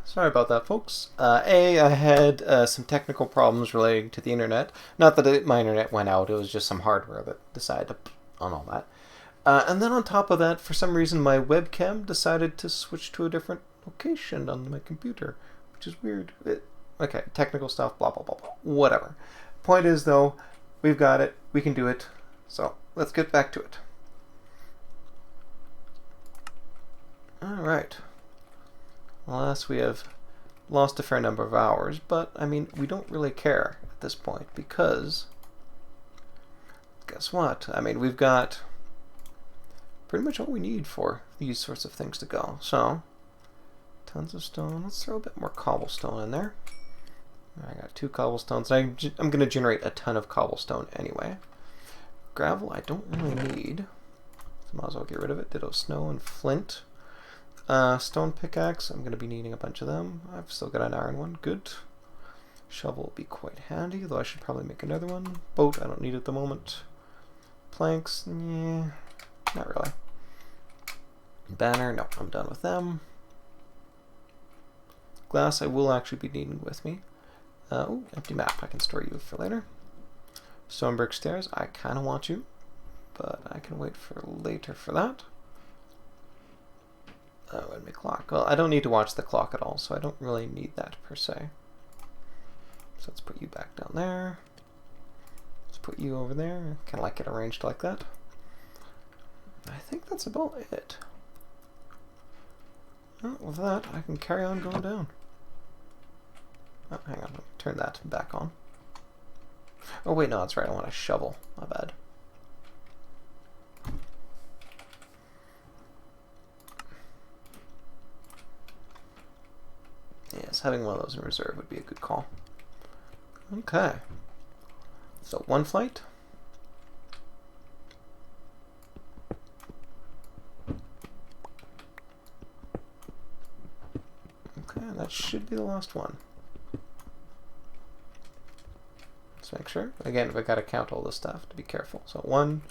Sorry about that, folks. I had some technical problems relating to the internet. Not that my internet went out, it was just some hardware that decided to on all that. And then on top of that, for some reason, my webcam decided to switch to a different location on my computer, which is weird. Okay, technical stuff, blah, blah, blah, blah. Whatever. Point is, though, we've got it. We can do it. So let's get back to it. Alright. Alas, we have lost a fair number of hours, but, I mean, we don't really care at this point, because guess what? I mean, we've got pretty much all we need for these sorts of things to go. So, tons of stone. Let's throw a bit more cobblestone in there. I got 2 cobblestones. I'm going to generate a ton of cobblestone anyway. Gravel I don't really need, so might as well get rid of it. Ditto snow and flint. Stone pickaxe, I'm going to be needing a bunch of them. I've still got an iron one, good. Shovel will be quite handy, though I should probably make another one. Boat, I don't need at the moment. Planks, yeah, not really. Banner, no, I'm done with them. Glass I will actually be needing with me. Oh, empty map, I can store you for later. Stone brick stairs, I kind of want you, but I can wait for later for that. And my clock. Well, I don't need to watch the clock at all, so I don't really need that per se. So let's put you back down there. Let's put you over there. Kind of like it arranged like that. I think that's about it. Well, with that, I can carry on going down. Oh, hang on. Let me turn that back on. Oh, wait, no, that's right. I want a shovel. My bad. Yes, having one of those in reserve would be a good call. Okay. So, one flight. Okay, that should be the last one. Let's make sure. Again, we've got to count all this stuff to be careful. So 1,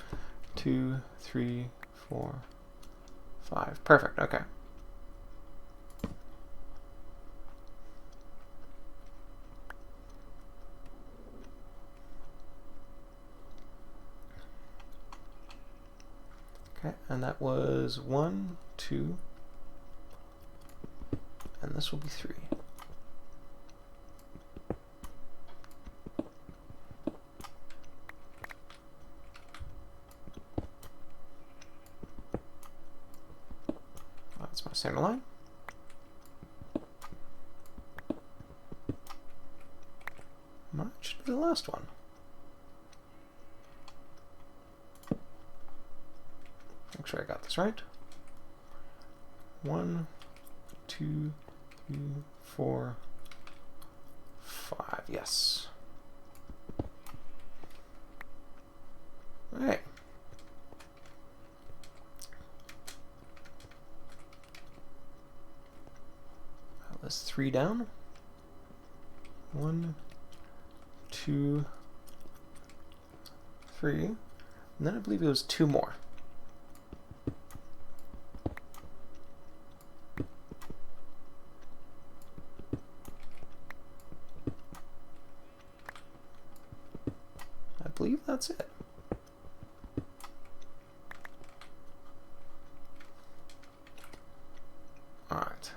2, 3, 4, 5. Perfect. Okay. Okay, and that was 1, 2, and this will be 3. That's my center line. That should be the last one. Make sure I got this right. 1, 2, 3, 4, 5. Yes. All right. That's 3 down. 1, 2, 3. And then I believe it was 2 more. I believe that's it. Alright.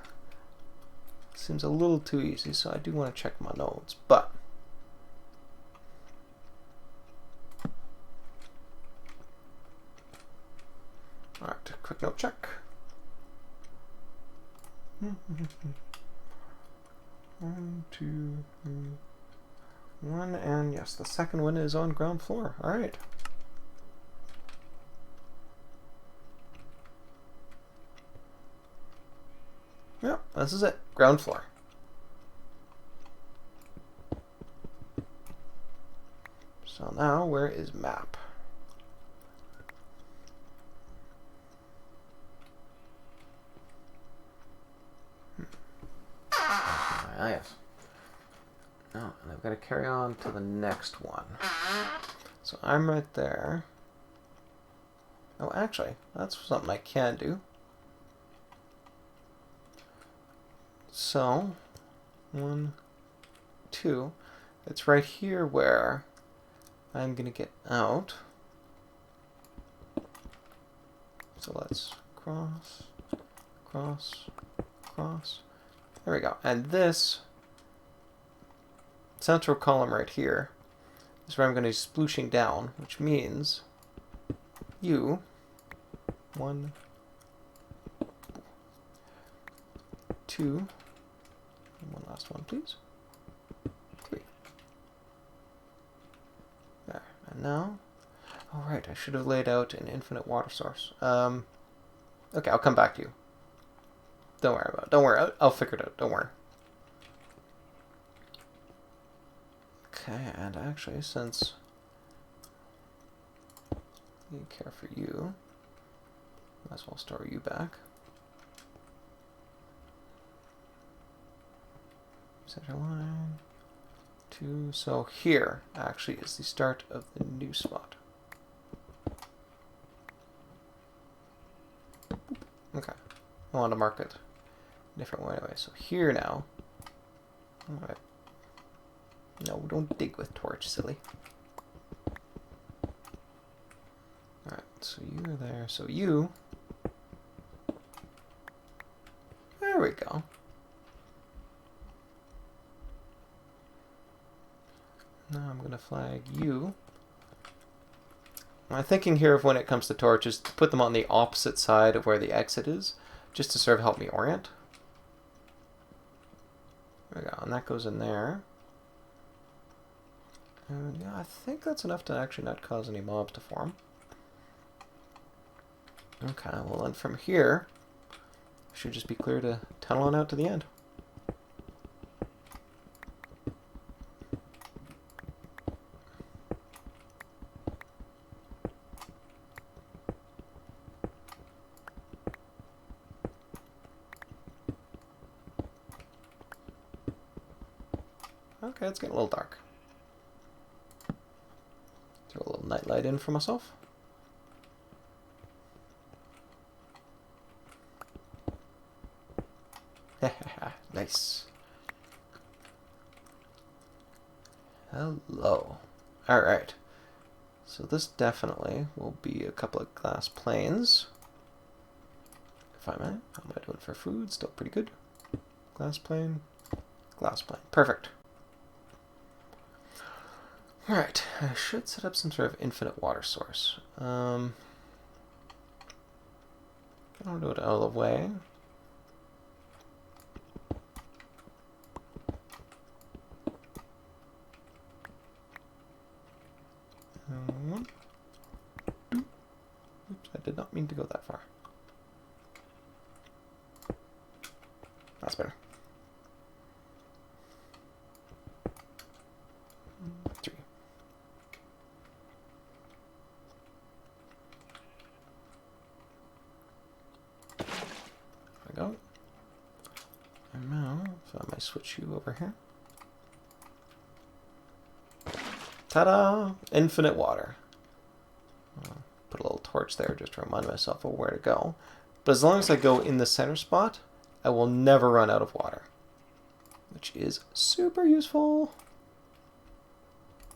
Seems a little too easy, so I do want to check my nodes, but alright, quick note check. 1, 2, 3, 1, and yes, the second one is on ground floor. Alright. Yep, this is it. Ground floor. So now, where is map? Ah, yes. Oh, and I've got to carry on to the next one. So I'm right there. Oh, actually, that's something I can do. so 1, 2. It's right here where I'm going to get out. So let's cross, cross, cross. There we go. And this central column right here is where I'm going to be splooshing down, which means you, 1, 2, and one last one, please. 3. There. And now, all right, I should have laid out an infinite water source. Okay, I'll come back to you. Don't worry about it. Don't worry. I'll figure it out. Don't worry. Okay, and actually, since you care for you, might as well store you back. Center line. 2. So here, actually, is the start of the new spot. Okay. I want to mark it a different way anyway. So here now. Alright. No, don't dig with torch, silly. Alright, so you're there. So you. There we go. Now I'm going to flag you. My thinking here of when it comes to torches, to put them on the opposite side of where the exit is, just to sort of help me orient. There we go, and that goes in there. And yeah, I think that's enough to actually not cause any mobs to form. Okay, well then from here, it should just be clear to tunnel on out to the end. Okay, it's getting a little dark. Throw a little night light in for myself. Nice. Hello. Alright. So this definitely will be a couple of glass planes. If I may. How am I doing for food? Still pretty good. Glass plane. Glass plane. Perfect. Alright. I should set up some sort of infinite water source. I don't do it out of the way. Oops, I did not mean to go that far. That's better. 3. There we go. And now, so I might switch you over here. Ta-da! Infinite water. Put a little torch there just to remind myself of where to go. But as long as I go in the center spot, I will never run out of water, which is super useful.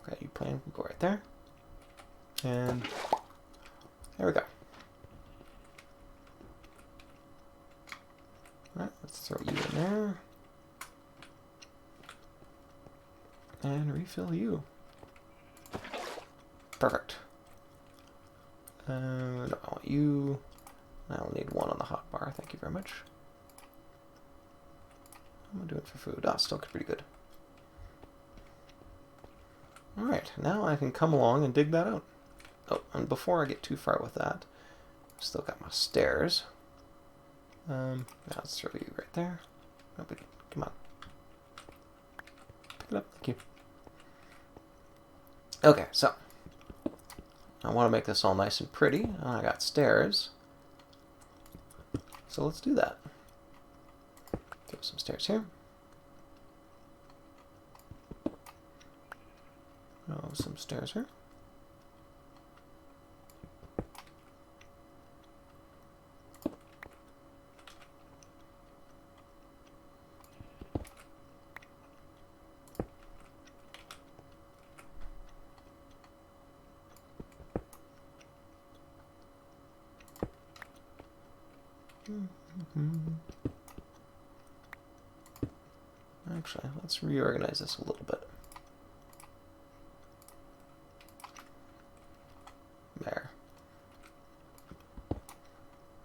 Okay, you plane will go right there. And there we go. Alright, let's throw you in there. And refill you. Perfect. No, I want you. I'll need 1 on the hotbar. Thank you very much. I'm gonna do it for food. Ah, still pretty good. Alright, now I can come along and dig that out. Oh, and before I get too far with that, I've still got my stairs. Now let's throw you right there. Oh, but come on. Pick it up, thank you. Okay, so I want to make this all nice and pretty. I got stairs. So let's do that. Throw some stairs here. Oh, some stairs here. Actually, let's reorganize this a little bit. There.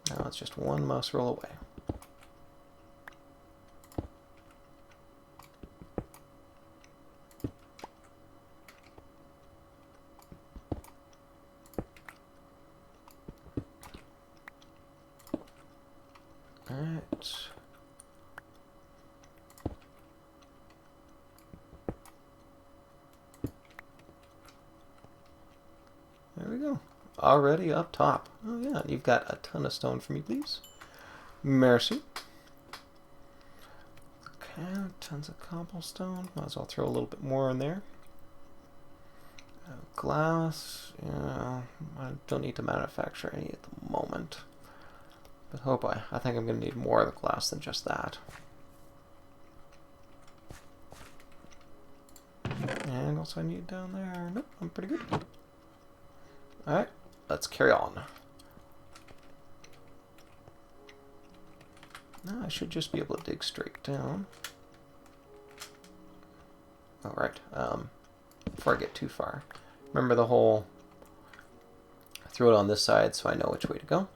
Now it's just one mouse roll away. Alright. There we go. Already up top. Oh yeah, you've got a ton of stone for me, please. Merci. Okay, tons of cobblestone. Might as well throw a little bit more in there. Glass. Yeah, I don't need to manufacture any at the moment. But oh boy, I think I'm going to need more of the glass than just that. And also I need down there. Nope, I'm pretty good. Alright, let's carry on. Now I should just be able to dig straight down. Alright, before I get too far, remember the whole throw it on this side so I know which way to go.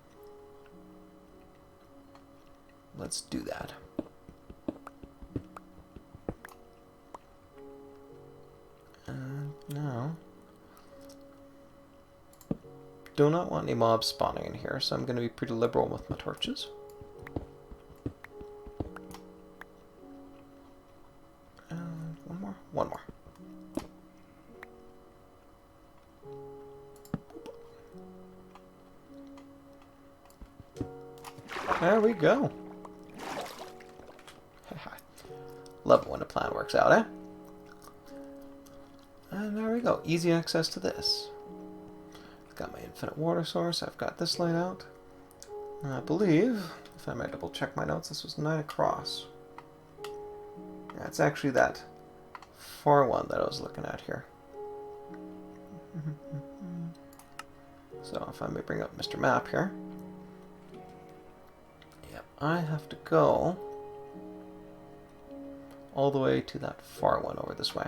Let's do that. And now, do not want any mobs spawning in here, so I'm going to be pretty liberal with my torches. And one more. There we go. Love it when a plan works out, eh? And there we go. Easy access to this. I've got my infinite water source. I've got this laid out. And I believe, if I might double check my notes, this was 9 across. Yeah, it's actually that far one that I was looking at here. So if I may bring up Mr. Map here. Yep, I have to go all the way to that far one over this way.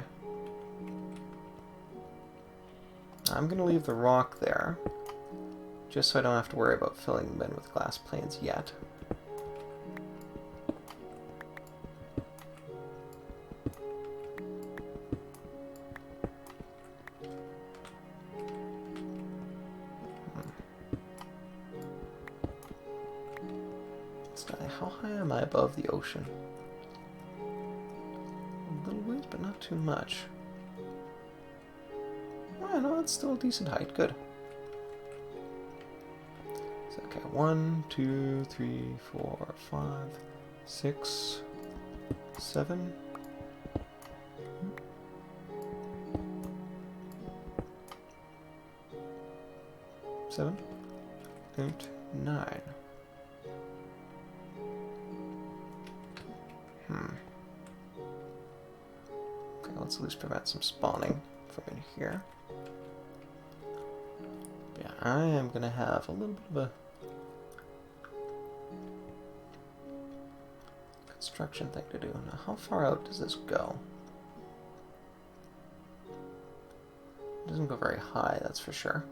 I'm going to leave the rock there, just so I don't have to worry about filling them in with glass planes yet. How high am I above the ocean? A little ways, but not too much. Oh, no, it's still a decent height. Good. So, okay, 1, 2, 3, 4, 5, 6, 7. 7, 8, 9. Okay, let's at least prevent some spawning from in here. Yeah, I am going to have a little bit of a construction thing to do. Now, how far out does this go? It doesn't go very high, that's for sure.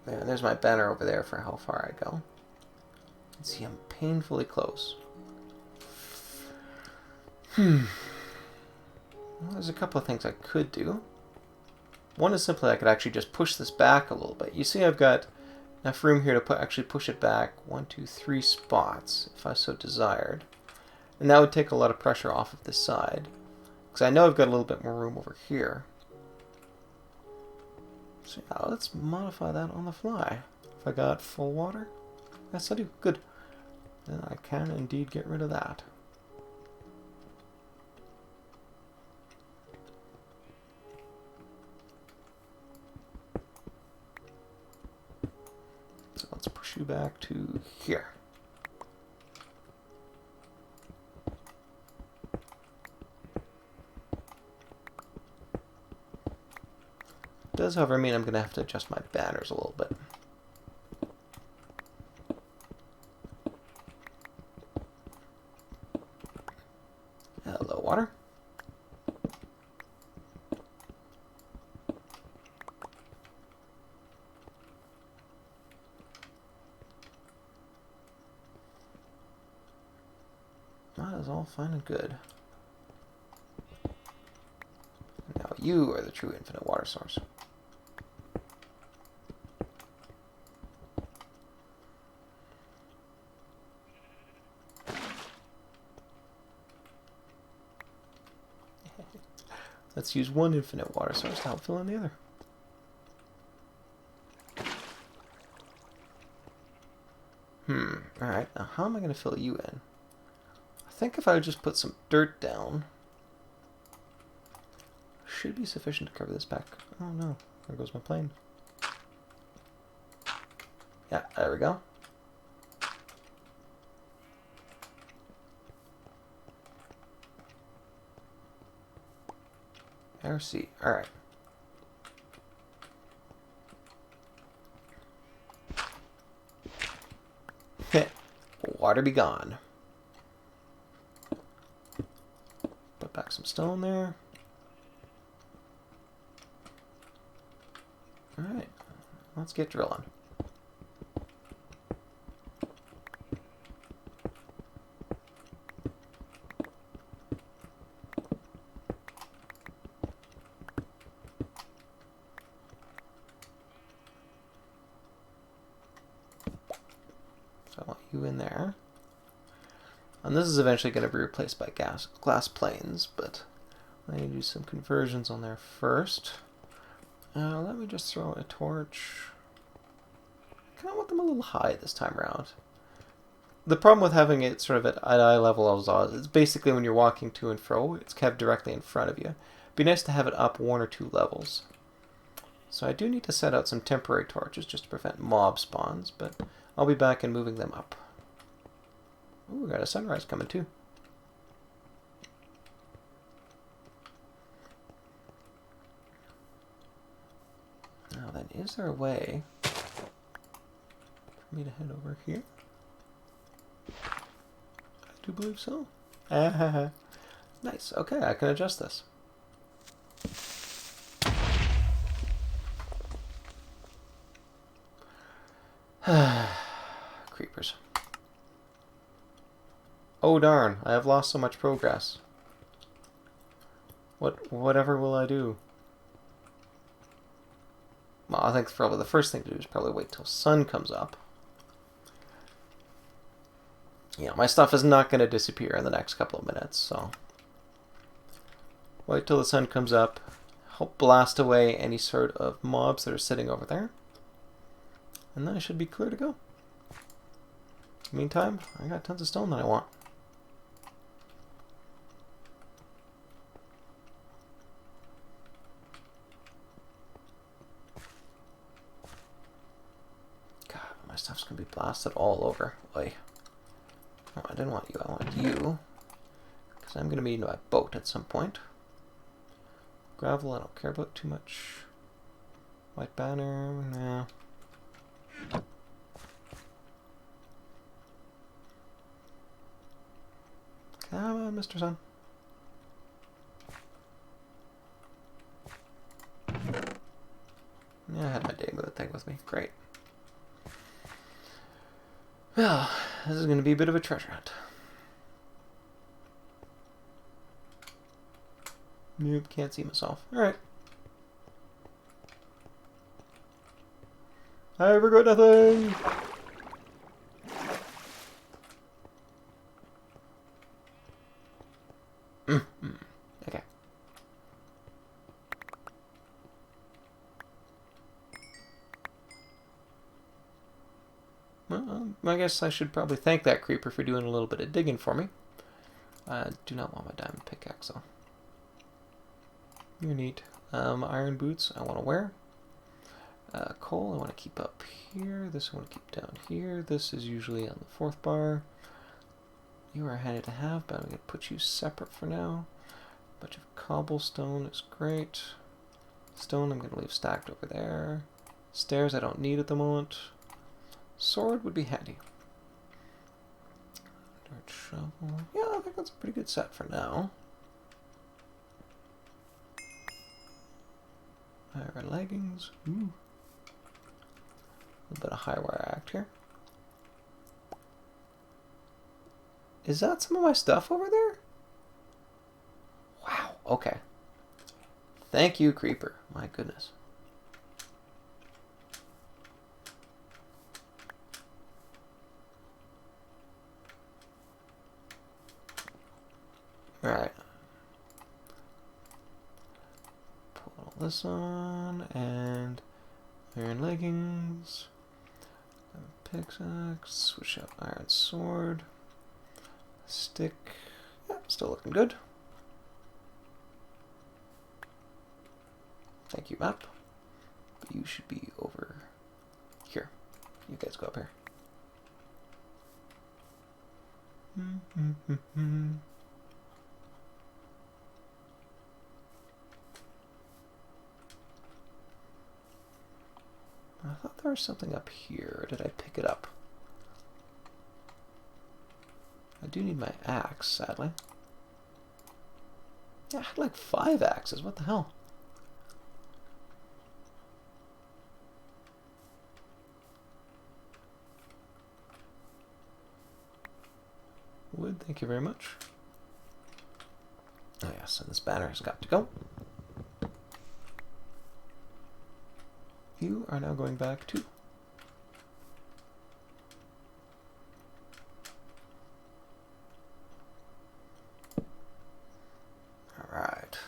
Yeah, there's my banner over there for how far I go. You can see I'm painfully close. Well, there's a couple of things I could do. One is simply I could actually just push this back a little bit. You see I've got enough room here to actually push it back 1, 2, 3 spots, if I so desired. And that would take a lot of pressure off of this side. Because I know I've got a little bit more room over here. So yeah, let's modify that on the fly. If I got full water? Yes, I do. Good. Then I can indeed get rid of that. So let's push you back to here. It does, however, mean I'm going to have to adjust my banners a little bit. all fine and good. Now you are the true infinite water source. Let's use one infinite water source to help fill in the other. Alright, now how am I going to fill you in? I think if I would just put some dirt down, should be sufficient to cover this back. Oh no, there goes my plane. Yeah, there we go. RC, alright. Water be gone. Put back some stone there. Alright, let's get drilling. So I want you in there. And this is eventually going to be replaced by glass planes, but I need to do some conversions on there first. Let me just throw a torch. I kind of want them a little high this time around. The problem with having it sort of at eye level is basically when you're walking to and fro, it's kept directly in front of you. It'd be nice to have it up 1 or 2 levels. So I do need to set out some temporary torches just to prevent mob spawns, but I'll be back and moving them up. Ooh, we got a sunrise coming too. Now then, is there a way for me to head over here? I do believe so. Nice. Okay, I can adjust this. Creepers. Oh darn, I have lost so much progress. Whatever will I do? Well, I think probably the first thing to do is probably wait till sun comes up. Yeah, my stuff is not going to disappear in the next couple of minutes, so wait till the sun comes up, help blast away any sort of mobs that are sitting over there, and then I should be clear to go. Meantime, I got tons of stone that I want. God, my stuff's going to be blasted all over. Oy. Oh, I didn't want you, I want you. Because I'm going to be in my boat at some point. Gravel, I don't care about too much. White banner, nah. Come on, Mr. Sun. Yeah, I had my day with the thing with me. Great. Well, this is going to be a bit of a treasure hunt. Nope, can't see myself. Alright. I regret nothing! Okay. Well, I guess I should probably thank that creeper for doing a little bit of digging for me. I do not want my diamond pickaxe, though. You're neat. Iron boots I want to wear. Coal I want to keep up here. This I want to keep down here. This is usually on the 4th bar. You are handy to have, but I'm going to put you separate for now. A bunch of cobblestone is great. Stone I'm going to leave stacked over there. Stairs I don't need at the moment. Sword would be handy. Dirt shovel. Yeah, I think that's a pretty good set for now. Iron leggings. Ooh. A little bit of high wire act here. Is that some of my stuff over there? Wow, okay. Thank you, creeper. My goodness. Alright. Put all this on, and iron leggings, pickaxe, switch out iron sword, stick. Yeah, still looking good. Thank you, map. But you should be over here. You guys go up here. I thought there was something up here. Did I pick it up? I do need my axe, sadly. Yeah, I had like 5 axes. What the hell? Wood, thank you very much. Oh yes, and this banner has got to go. You are now going back to. Alright.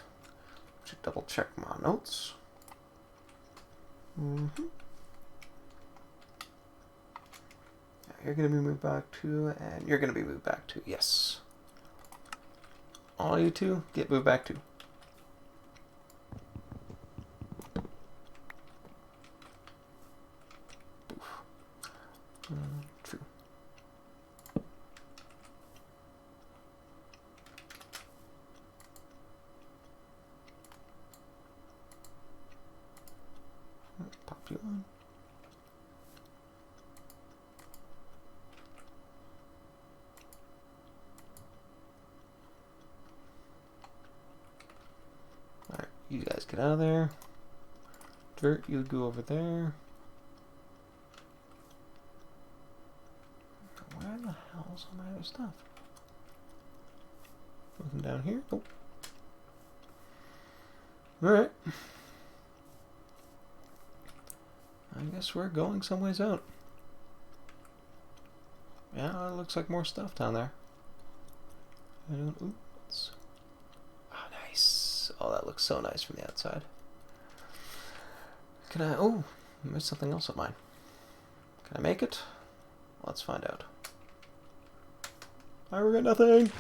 Should double check my notes. Yeah, you're going to be moved back to, and you're going to be moved back to. Yes. All you two get moved back to. True. Pop you on. Alright, you guys get out of there. Dirt, you go over there. Where the hell's all my other stuff? Nothing down here? Nope. Alright. I guess we're going some ways out. Yeah, it looks like more stuff down there. Oops. Oh, nice. Oh, that looks so nice from the outside. Can I... Oh, there's something else of mine. Can I make it? Let's find out. I regret nothing.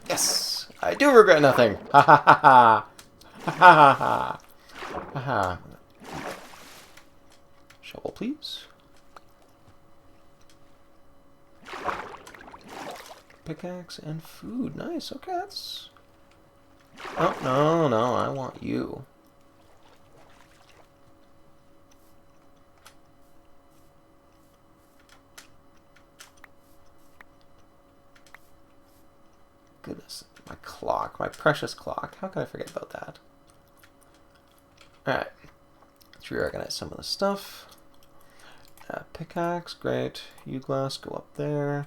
Yes, I do regret nothing. Ha ha ha ha. Ha ha ha ha. Ha. Shovel, please. Pickaxe and food. Nice. Okay, that's. Oh no, no! I want you. Goodness, my clock, my precious clock. How could I forget about that? Alright, let's reorganize some of the stuff. Pickaxe, great. U-glass, go up there.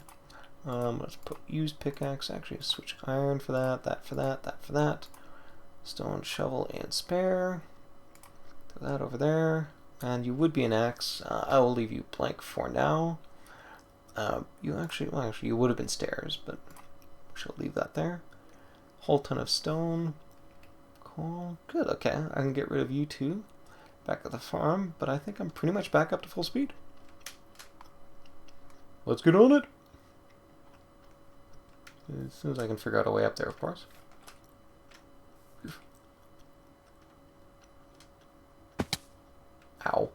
Let's put use pickaxe, actually switch iron for that, that for that, that for that. Stone, shovel, and spare. Throw that over there. And you would be an axe. I will leave you blank for now. You actually, well, actually, you would have been stairs, but we shall leave that there. Whole ton of stone. Cool. Good, okay. I can get rid of you two back at the farm, but I think I'm pretty much back up to full speed. Let's get on it. As soon as I can figure out a way up there, of course. Ow.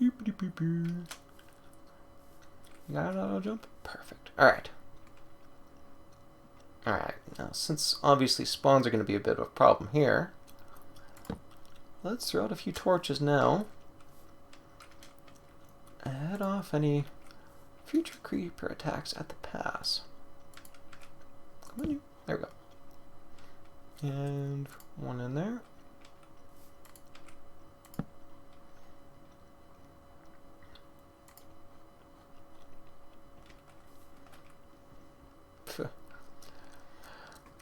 You got an auto jump? Perfect. Alright. Alright, now since obviously spawns are going to be a bit of a problem here, let's throw out a few torches now. Head off any future creeper attacks at the pass. Come on, you. There we go. And one in there.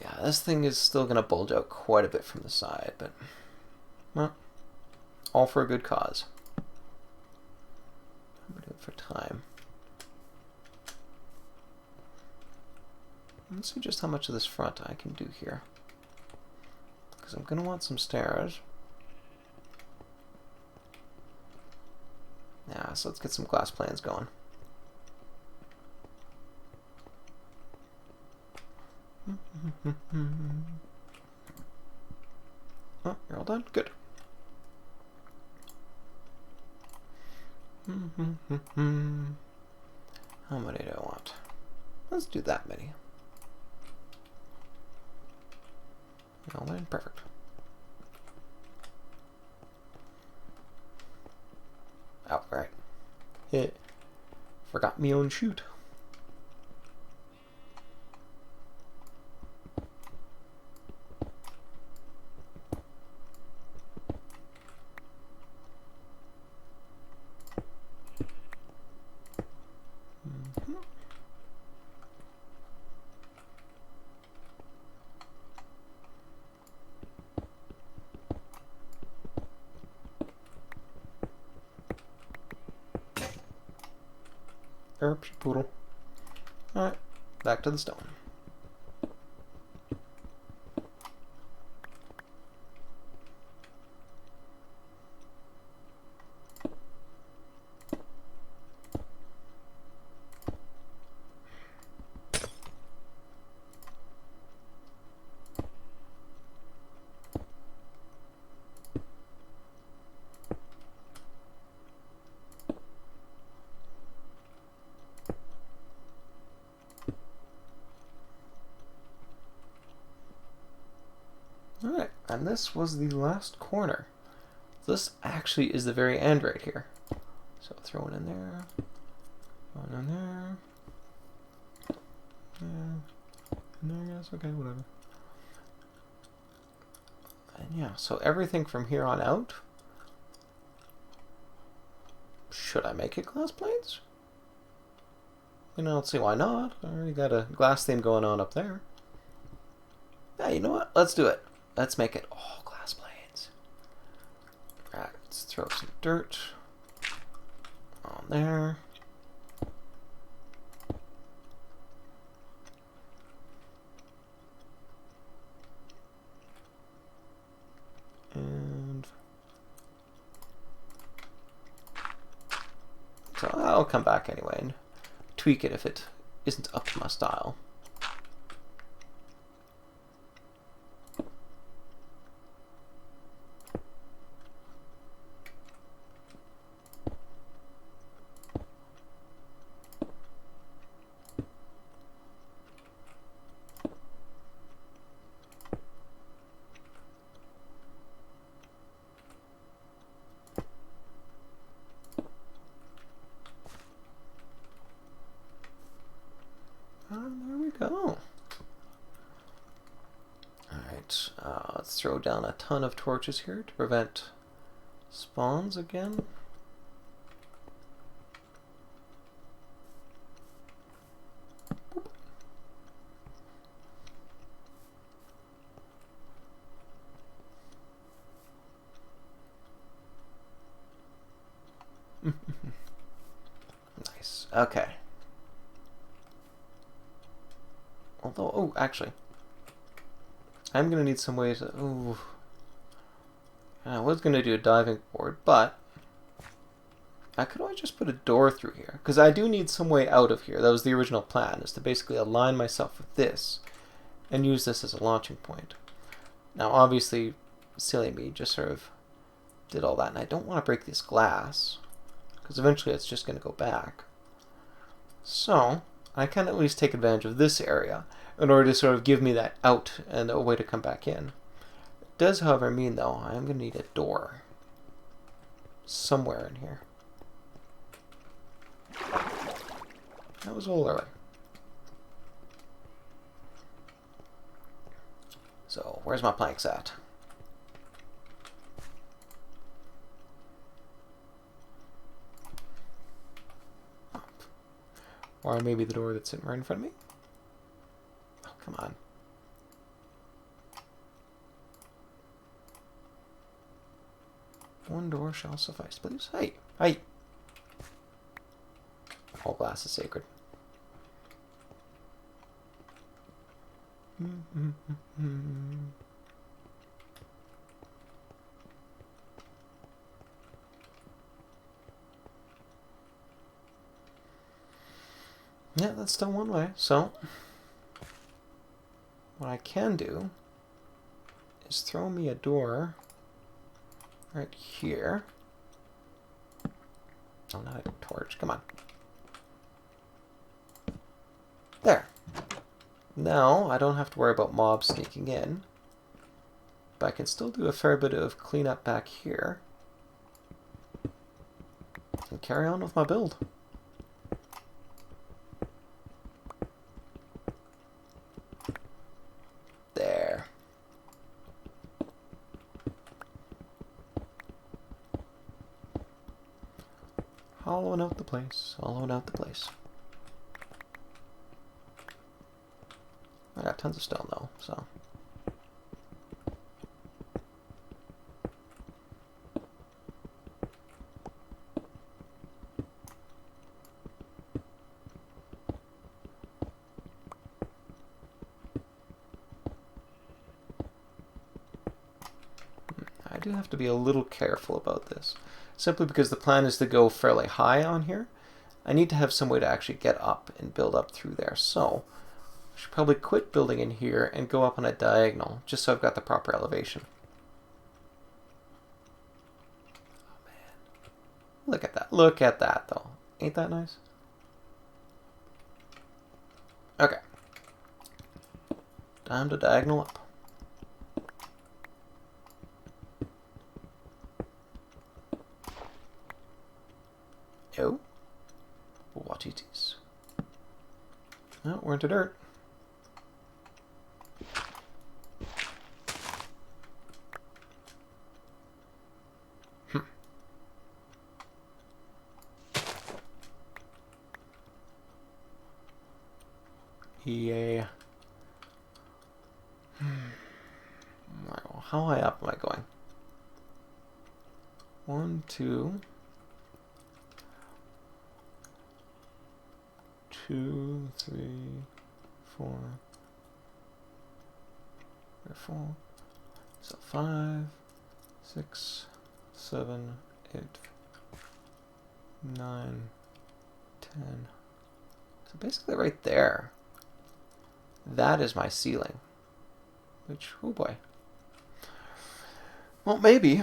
Yeah, this thing is still going to bulge out quite a bit from the side, but, well, all for a good cause. I'm going to do it for time. Let's see just how much of this front I can do here. Because I'm going to want some stairs. Yeah, so let's get some glass planes going. Oh, you're all done? Good. How many do I want? Let's do that many. All in, perfect. Oh, right. Hit. Forgot me own shoot. Erp, poodle. Alright, back to the stone. Alright, and this was the last corner. This actually is the very end right here. So throw one in there. One in there. Yeah. In there, yes, okay, whatever. And yeah, so everything from here on out. Should I make it glass plates? I don't see why not. I already got a glass theme going on up there. Yeah, you know what? Let's do it. Let's make it all glass plates. Alright, let's throw some dirt on there. And so I'll come back anyway and tweak it if it isn't up to my style. There we go. Alright, let's throw down a ton of torches here to prevent spawns again. Nice. Okay. Although, oh, actually, I'm going to need some way to... Ooh. I was going to do a diving board, but I could always just put a door through here, because I do need some way out of here. That was the original plan, is to basically align myself with this and use this as a launching point. Now, obviously, silly me just sort of did all that, and I don't want to break this glass, because eventually it's just going to go back. So I can at least take advantage of this area in order to sort of give me that out and a way to come back in. It does, however, mean, though, I am going to need a door somewhere in here. That was a little early. So, where's my planks at? Or maybe the door that's sitting right in front of me? Oh, come on. One door shall suffice, please. Hey! Hey! All glass is sacred. Yeah, that's still one way. So, what I can do is throw me a door right here. Oh, not a torch. Come on. There. Now, I don't have to worry about mobs sneaking in. But I can still do a fair bit of cleanup back here. And carry on with my build. There. Hollowing out the place. Hollowing out the place. I got tons of stone though, so. I do have to be a little careful about this, simply because the plan is to go fairly high on here. I need to have some way to actually get up and build up through there, so I should probably quit building in here and go up on a diagonal, just so I've got the proper elevation. Oh man. Look at that. Look at that, though. Ain't that nice? Okay. Time to diagonal up. Oh. What it is. Oh, we're into dirt. Yeah. How high up am I going? 1, 2, 2, 3, 4, 4. So 5, 6, 7, 8, 9, 10. So basically right there. That is my ceiling. Which, oh boy. Well, maybe,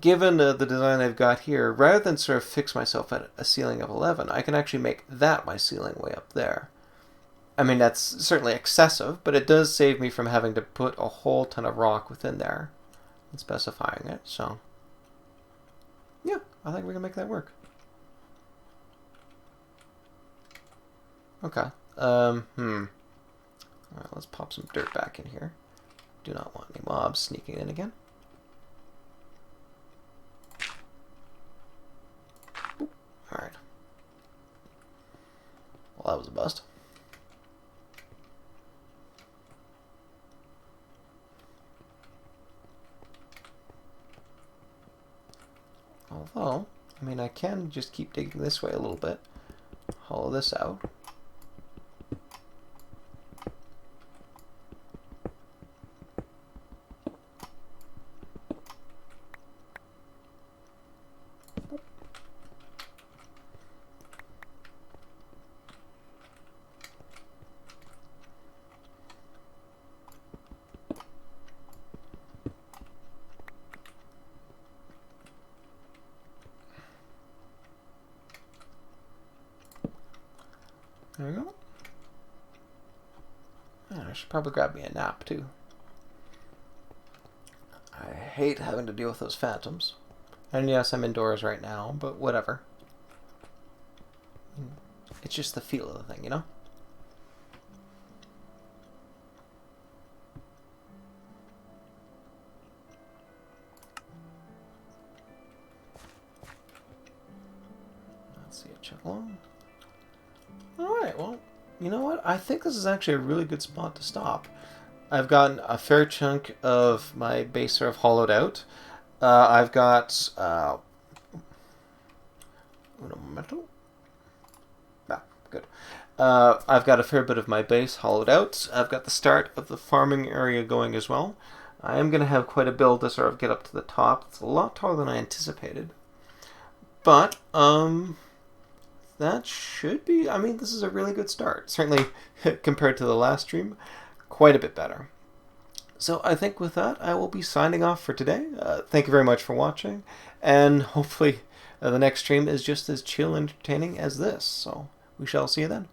given the design I've got here, rather than sort of fix myself at a ceiling of 11, I can actually make that my ceiling way up there. I mean, that's certainly excessive, but it does save me from having to put a whole ton of rock within there and specifying it, so yeah, I think we can make that work. Okay. Alright, let's pop some dirt back in here. Do not want any mobs sneaking in again. Alright. Well, that was a bust. Although, I mean, I can just keep digging this way a little bit. Hollow this out. There we go. I should probably grab me a nap, too. I hate having to deal with those phantoms. And yes, I'm indoors right now, but whatever. It's just the feel of the thing, you know? see it chug along. Alright, well, you know what? I think this is actually a really good spot to stop. I've gotten a fair chunk of my base sort of hollowed out. I've got metal. Good. I've got a fair bit of my base hollowed out. I've got the start of the farming area going as well. I am going to have quite a build to sort of get up to the top. It's a lot taller than I anticipated. But, that should be, I mean, this is a really good start. Certainly, compared to the last stream, quite a bit better. So I think with that, I will be signing off for today. Thank you very much for watching, and hopefully the next stream is just as chill and entertaining as this. So we shall see you then.